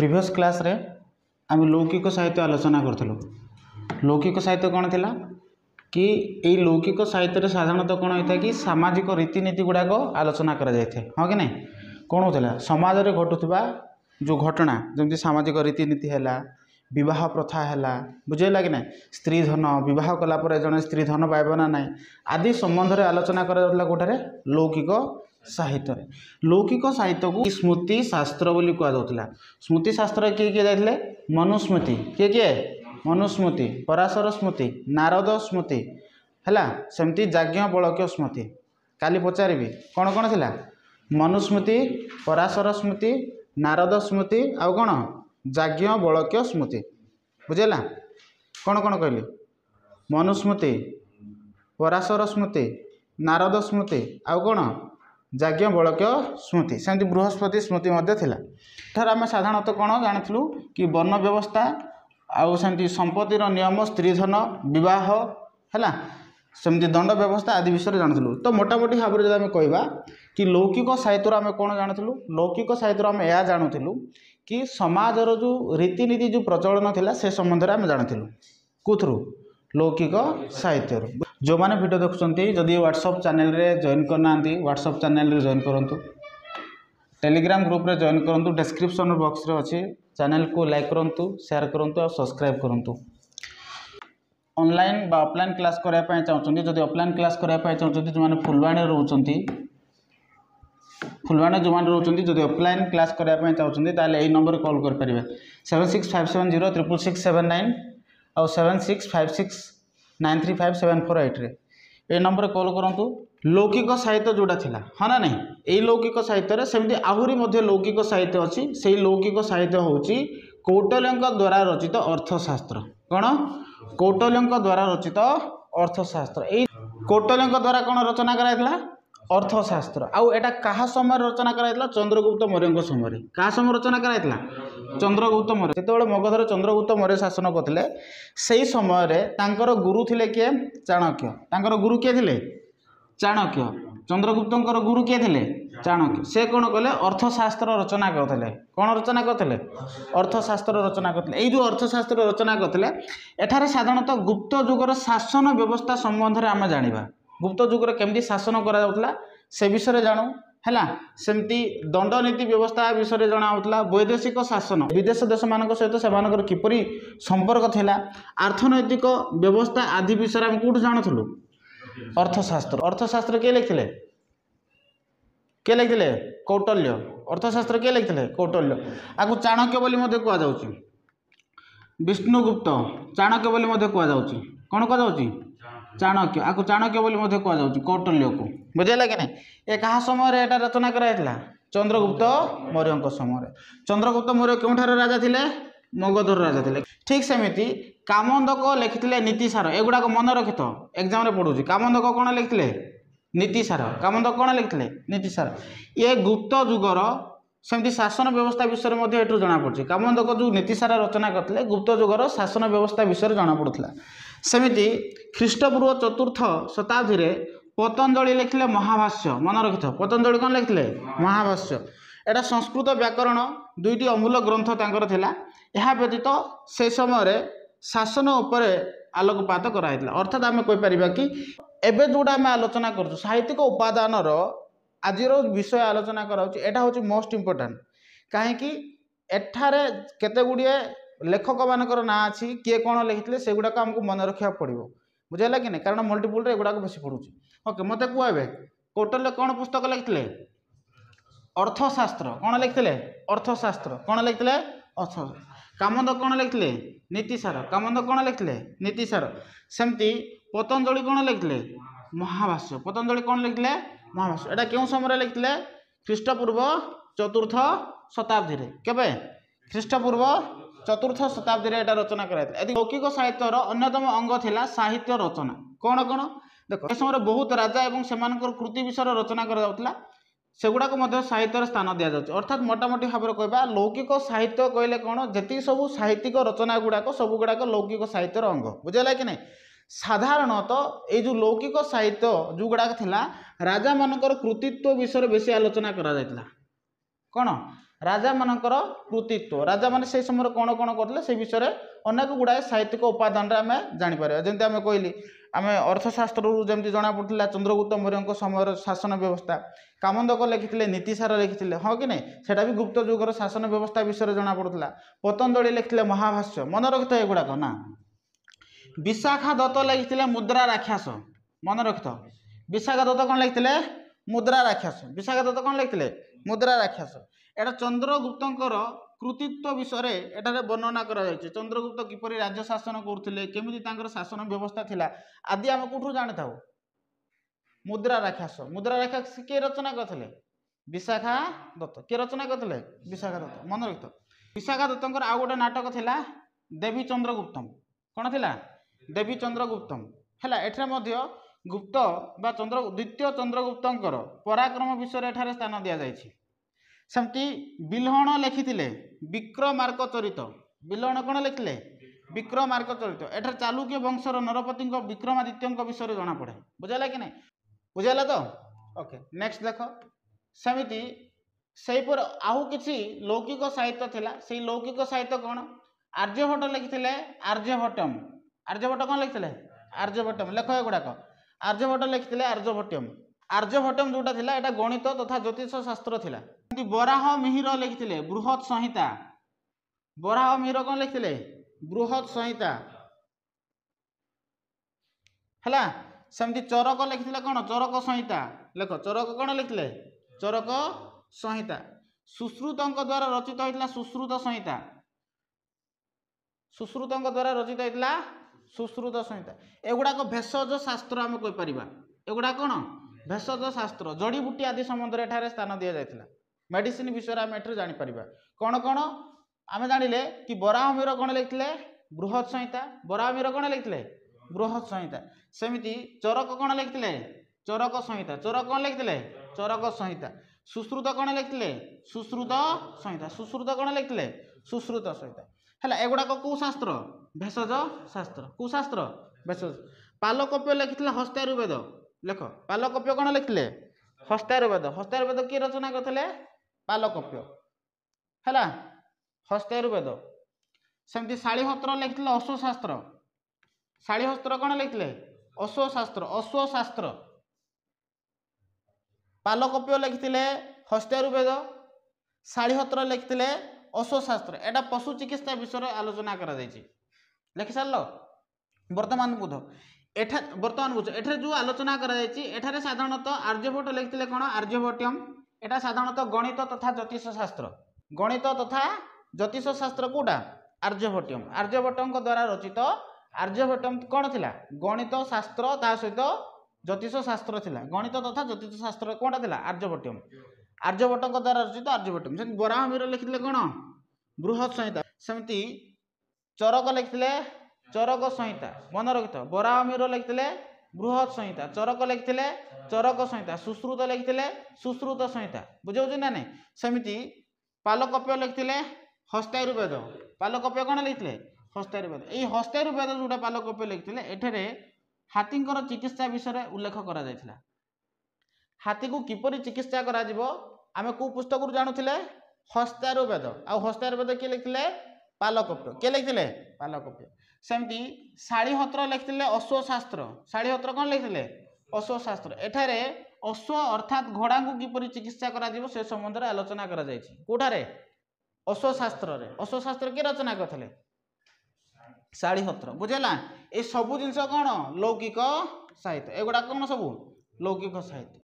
Previous class रे आम लौकिक साहित्य आलोचना करूँ। लौकिक साहित्य कौन थिला कि यही लौकिक साहित्य साधारणतः कौन होता है कि सामाजिक रीतिनीति गुड़ाक आलोचना करा जाए हाँ कि नहीं कौन होता समाज में घटुवा जो घटना जमी सामाजिक रीतिनीति है विवाह प्रथा है बुझेगा कि ना स्त्री धन विवाह कलापर जड़े स्त्री धन पाइब ना ना आदि संबंध में आलोचना करा कौटे लौकिक साहित्य। लौकिक साहित्य को स्मृति शास्त्र बोली कहुला। स्मृति शास्त्र किए किए जाते मनुस्मृति किए किए मनुस्मृति पराशर स्मृति नारद स्मृति है सेमती याज्ञवल्क्य स्मृति काली पचारि कौन कौन थिला मनुस्मृति पराशर स्मृति नारद स्मृति आउ कौन याज्ञवल्क्य स्मृति बुझेगा कौन कौन कहली मनुस्मृति पराशर स्मृति नारद स्मृति आउ कौन याज्ञवल्क्य स्मृति सेमती बृहस्पति स्मृति थर आम साधारणतः कौन जानी कि वर्ण व्यवस्था आउ सेमती संपत्तिर नियम स्त्री धन विवाह है सेमती दंड व्यवस्था आदि विषय जानी। तो मोटामोटी भाव में जब कहवा कि लौकिक साहित्य आम कौन जानूँ लौकिक साहित्य आम यह जानूँ कि समाजर जो रीतिनीति जो प्रचलन थिला से संबंध में आम जानूँ कौथरू लौकिक साहित्य। जो मैंने वीडियो देखुंत जदि व्हाट्सएप चैनल रे जॉइन करना व्हाट्सएप चैनल रे जॉइन करूँ टेलीग्राम ग्रुप रे जॉइन करूँ डिस्क्रिप्शन बॉक्स रे अच्छे चैनल को लाइक करूँ शेयर करूँ और सब्सक्राइब करूँ। ऑनलाइन बा ऑफलाइन क्लास करने चाहते जदि ऑफलाइन क्लास करने चाहते जो मैंने फुलवाणी रोचंती फुलवाणी जो मैंने रोचंती जदि ऑफलाइन क्लास करने चाहते ताले यही नंबर कॉल करेंगे 7657066769 और 7656935748 रे ए नंबर कॉल करूँ। लौकिक साहित्य जोड़ा थिला हाँ ना नहीं यही लौकिक साहित्य सेमती आहुरी मध्य लौकिक साहित्य अच्छी से लौकिक साहित्य होची कौटिल्य द्वारा रचित अर्थशास्त्र कौन कौटिल्य द्वारा रचित अर्थशास्त्र यही कौटिल्य द्वारा कौन रचना कराइला अर्थशास्त्र आउ एटा कहा समय रचना कराइला चंद्रगुप्त मौर्य समय क्या समय रचना कराइला चंद्रगुप्त मौर्य जो मगधर चंद्रगुप्त मौर्य शासन करते से समय तांकर गुरु थिले किए चाणक्य तांकर गुरु किए थिले चाणक्य चंद्रगुप्त गुरु किए थिले चाणक्य से कौन कले अर्थशास्त्र रचना करते कौन रचना करते अर्थशास्त्र रचना करते जो अर्थशास्त्र रचना करते एठारे साधारणतः गुप्त जुगर शासन व्यवस्था संबंध में आम जाना गुप्त जुगर केमती शासन करा से विषय जानू है सेमती दंडनीति व्यवस्था विषय जनाऊला वैदेशिक शासन विदेश देश मान सहित से किपरि संपर्क थिला अर्थनैतिक व्यवस्था आदि विषय आम कौट जानूँ अर्थशास्त्र। अर्थशास्त्र किए लिखते कौटिल्य अर्थशास्त्र किए लिखते कौटिल्य आपको चाणक्य बोली कहुच्छी विष्णुगुप्त चाणक्य बोली कहुच्छी कौन कहुच्छी चाणक्य आपको चाणक्य बोली कहुच्छी कौटिल्य को बुझेगा कि नहीं ये क्या समय एटा रचना कराइला चंद्रगुप्त मौर्य समय चंद्रगुप्त मौर्य क्योंठार राजा थिले मगधर राजा थिले। ठीक सेमिति कामंदक लिखिले नीतिसार एगुड़ाक मन रखि तो एग्जाम रे पढ़ुची कामंदक कौन लिखिले नीतिसार कामंदक कौन लिखिले नीतिसार ये गुप्त जुगर सेमती शासन व्यवस्था विषय में जना पड़ी कामंदक जो नीतिसार रचना करते गुप्त जुगर शासन व्यवस्था विषय जना पड़ूला। सेमिति ख्रीष्टपूर्व चतुर्थ शताब्दी रे पतंजलि लिखिले महाभाष्य मन रखि था पतंजलि कौन लिखिले महाभाष्य एटा संस्कृत व्याकरण दुईटी अमूल्य ग्रंथ तांकर थिला। यह व्यतीत से समय शासन उपर आलोकपात कराइला अर्थात आम कहीपर कि एबे जोड़ा आम आलोचना कर साहित्यिक उपादान आज विषय आलोचना करा हूँ मोस्ट इम्पोर्टाट कहीं एठारे केते गुड़िए लेखक मानकर ना अच्छी किए कौन लिखिते से गुड़ाक आमको मन रखा पड़ो बुझेगा कि नहीं कारण मल्टीपुल एगुड़ाक बेस पड़ूँ। ओके मत कहे कौटिल्य कौन पुस्तक लिखिते अर्थशास्त्र कौन लिखिते अर्थशास्त्र कौन लिखिते अर्थशास्त्र कामंदक कौन लिखिते नीतिसार कामंदक कौन लिखिते नीतिसार सेमती पतंजलि कौन लिखिते महाभाष्य पतंजलि कौन लिखिते महाभाष्य एटा क्यों समय लिखिते ख्रीष्टपूर्व चतुर्थ शताब्दी रे केबे ख्रीष्टपूर्व चतुर्थ शताब्दी रे एटा रचना कराइଥିଲା। यदि लौकिक साहित्यर अन्यतम अंग थिला साहित्य रचना कौन कौन देख ए समय बहुत राजा एवं सेमानकर कृति विषय रचना करा जाउतला सेगुड़ाक साहित्य स्थान दि जाए अर्थात मोटामोटी भाव में कहवा लौकिक साहित्य कहले कौन जी सब साहित्यिक रचना गुड़ाक सब गुड़ाक लौकिक साहित्यर अंग बुझेगा कि नहीं। साधारणतः ये जो लौकिक साहित्य जो गुड़ाक थिला राजा मानकर कृतित्व विषय बेसी आलोचना करा जायतिला कौन राजा मानकर कृतित्व राजा माने से समय कौन कौन करते से विषय अनेक गुड़ाए साहित्यिक उपादान आम जापर जमी आम कहली आम अर्थशास्त्र जमी जना पड़ा चंद्रगुप्त मौर्य समय शासन व्यवस्था कामंदक लिखिते नीतिसार लिखिते हाँ कि नहीं सेटा भी गुप्त जुगर शासन व्यवस्था विषय जना पड़ूला पतंजलि लिखिते महाभाष्य मन रखिथ एगुड़ाक ना विशाखा दत्त लिखिते मुद्रा राक्षस मन रखिथ विशाखा दत्त कौन लिखिते मुद्रा राक्षस विशाखा दत्त कौन लिखिते मुद्रा राक्षस एटा चंद्रगुप्तर कृतित्व विषय एटारे वर्णना करा जायछि चंद्रगुप्त किपरि राज्य शासन करथिले केमिति तांकर शासन व्यवस्था थिला आदि हम कोठु जानि थाउ मुद्रा राक्षस के रचना करथिले विशाखा दत्त के रचना करथिले विशाखा दत्त मन रखिथ विशाखा दत्तंकर आ गोटे नाटक थिला देवी चंद्रगुप्तम कोन थिला देवी चंद्रगुप्तम हैला एठरे मध्य गुप्त बा चंद्र द्वितीय चंद्रगुप्तंकर पराक्रम विषय एठारे स्थान दिया जायछि सेमती बिल्हण लिखिथिले विक्रमार्क चरित बिल्हण कौन लिखिले विक्रमार्क चरित एठार चालुक्य वंशर नरपति विक्रमादित्य विषय जना पड़े बुझाला कि नहीं बुझाला तो ओके नेक्स्ट देख सेमिति सेपर आहु किछि लौकिक साहित्य थिला से लौकिक साहित्य कौन आर्यभट्ट लिखिथिले आर्यभट्ट कौन लिखिथिले आर्यभट्टम लेख एगुड़ाक आर्यभट्ट लिखिथिले आर्यभट्टम जोटा थिला एटा गणित तथा ज्योतिष शास्त्र थिला बराह मिहिर लिखिथिले बृहत संहिता बराह मिहिर कौन लिखिथिले बृहत संहिता हैला सेमती चरक लिखिथिले कौन चरक संहिता लेख चरक कौन लिखिथिले चरक संहिता सुश्रुतଙ୍କ द्वारा रचित होइतला सुश्रुत संहिता सुश्रुतଙ୍କ द्वारा रचित होइतला सुश्रुत संहिता एगुड़ाक भेषज शास्त्र आम कहि परिबा एगुड़ा कौन भेषज शास्त्र जड़ी बूटी आदि संबंध एठारे स्थान दिया जायतिला मेडिसिन विषय आम एठारे जानि परिबा कौन कौन आम जानिले कि बराहमिहिर कौन लिखिथिले बृहत संहिता बराहमिहिर कौन लिखिथिले बृहत संहिता सेमिति चरक कौन लिखिथिले चरक संहिता चरक कौन लिखिथिले चरक संहिता सुश्रुत कौन लिखिथिले सुश्रुत संहिता सुश्रुत कौन लिखिथिले सुश्रुत संहिता हैला एगुड़ाक को शास्त्र भेषज शास्त्र को शास्त्र भेषज पालकप्य लिखिथिले हस्तायुर्वेद लेख पालकप्य कौन लिखिथिले हस्तायुर्वेद किए रचना करथिले पालकप्य हैला हस्तायुर्वेद सेमती शालीहस्त्र लिखिथिले अश्वशास्त्र शालीहस्त्र कौन लिखिथिले अश्वशास्त्र पालकप्य लिखिथिले हस्तायुर्वेद शालीहस्त्र लिखिथिले अश्वशास्त्र एटा पशु चिकित्सा विषय आलोचना करा जायछि लिखि सारलो वर्तमान बुझ वर्तमान बुझ एठारे जो आलोचना करा जायछि एठारे साधारणतः आर्यभट्ट लिखिथिले कोन आर्यभट्टम एटा साधारणतः गणित तथा ज्योतिष शास्त्र गणित तथा ज्योतिष शास्त्र कोटा आर्यभट्टम आर्यभट्टଙ୍କ द्वारा रचित आर्यभट्टम कौन थिला गणित शास्त्र ता सहित ज्योतिष शास्त्र थिला गणित तथा ज्योतिष शास्त्र कोटा थिला आर्यभट्टम आर्यभट्टଙ୍କ द्वारा रचित आर्यभट्टम से बराहमिहिर लिखिथिले कोन बृहत संहिता सेमती चरक लिखिथिले चरक संहिता मन रखिथ बराहमिहिर लिखिथिले बृहत संहिता चरक लिखिथिले चरक संहिता सुश्रुत लिखिथिले सुश्रुत संहिता बुझाउछ ना नहीं सेमिति पालकप्य लिखिथिले हस्तायुर्वेद पालकप्य कौन लिखिथिले हस्तायुर्वेद एई हस्तायुर्वेद जोटा पालकप्य लिखिथिले एठारे हाथींकर चिकित्सा विषय उल्लेख करा जायथिला हाथी को किपरि चिकित्सा करा जिवो आमे को पुस्तक रु जानुथिले हस्तायुर्वेद आ हस्तायुर्वेद के लिखिथिले पालकप्य के लिखिथिले पालकप्य सेमती शालीहस्त्र लिखिथिले अश्वशास्त्र शालीहस्त्र कौन लिखिथिले अश्वशास्त्र एठारे अश्व अर्थात घोड़ा को किपरि चिकित्सा करा जिवो से संबंध रे आलोचना करा जायछि कोठारे अश्वशास्त्र के रचना करथिले शालीहस्त्र बुझेला ए सब जिनस कौन लौकिक साहित्य एगुड़ा कौन सब लौकिक साहित्य।